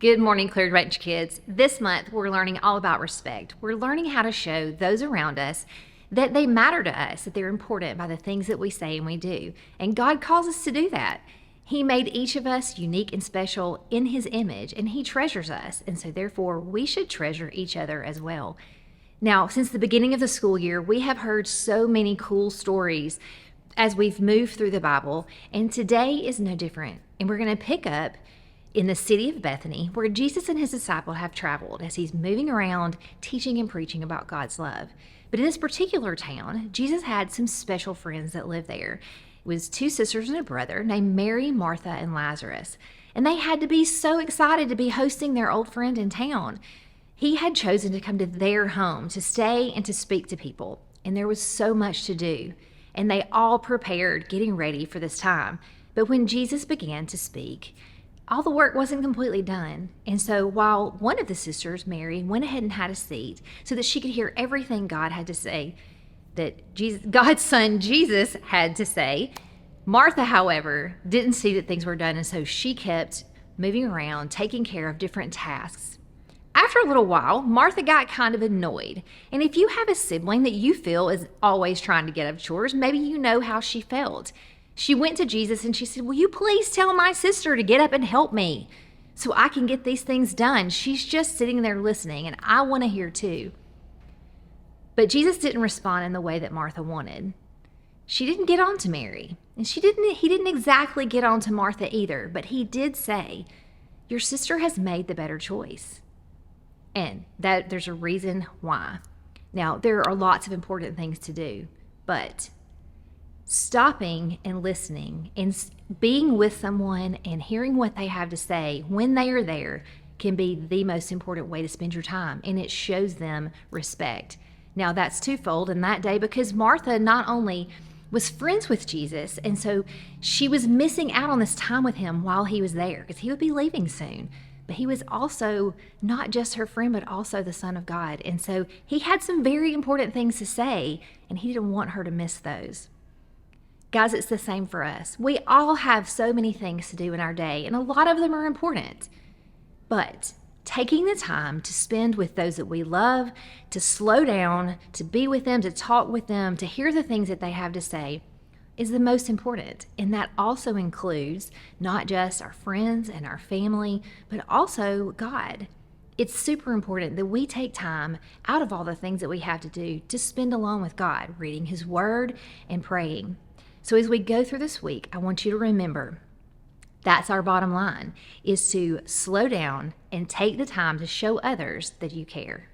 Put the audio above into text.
Good morning, Clearbranch kids. This month, we're learning all about respect. We're learning how to show those around us that they matter to us, that they're important by the things that we say and we do. And God calls us to do that. He made each of us unique and special in His image, and He treasures us. And so therefore, we should treasure each other as well. Now, since the beginning of the school year, we have heard so many cool stories as we've moved through the Bible, and today is no different. And we're going to pick up in the city of Bethany, where Jesus and His disciple have traveled as He's moving around, teaching and preaching about God's love. But in this particular town, Jesus had some special friends that lived there. It was two sisters and a brother named Mary, Martha, and Lazarus. And they had to be so excited to be hosting their old friend in town. He had chosen to come to their home to stay and to speak to people. And there was so much to do. And they all prepared, getting ready for this time. But when Jesus began to speak, all the work wasn't completely done. And so while one of the sisters, Mary, went ahead and had a seat so that she could hear everything God had to say, that God's son Jesus had to say, Martha, however, didn't see that things were done, and so she kept moving around, taking care of different tasks. After a little while, Martha got kind of annoyed. And if you have a sibling that you feel is always trying to get up chores, maybe you know how she felt. She went to Jesus and she said, "Will you please tell my sister to get up and help me so I can get these things done? She's just sitting there listening and I want to hear too." But Jesus didn't respond in the way that Martha wanted. She didn't get on to Mary, and he didn't exactly get on to Martha either, but He did say, "Your sister has made the better choice." And that there's a reason why. Now, there are lots of important things to do, but stopping and listening and being with someone and hearing what they have to say when they are there can be the most important way to spend your time, and it shows them respect. Now, that's twofold in that day, because Martha not only was friends with Jesus, and so she was missing out on this time with Him while He was there, because He would be leaving soon. But He was also not just her friend, but also the Son of God. And so He had some very important things to say, and He didn't want her to miss those. Guys, it's the same for us. We all have so many things to do in our day, and a lot of them are important. But taking the time to spend with those that we love, to slow down, to be with them, to talk with them, to hear the things that they have to say, is the most important. And that also includes not just our friends and our family, but also God. It's super important that we take time out of all the things that we have to do to spend alone with God, reading His Word and praying. So as we go through this week, I want you to remember that's our bottom line, is to slow down and take the time to show others that you care.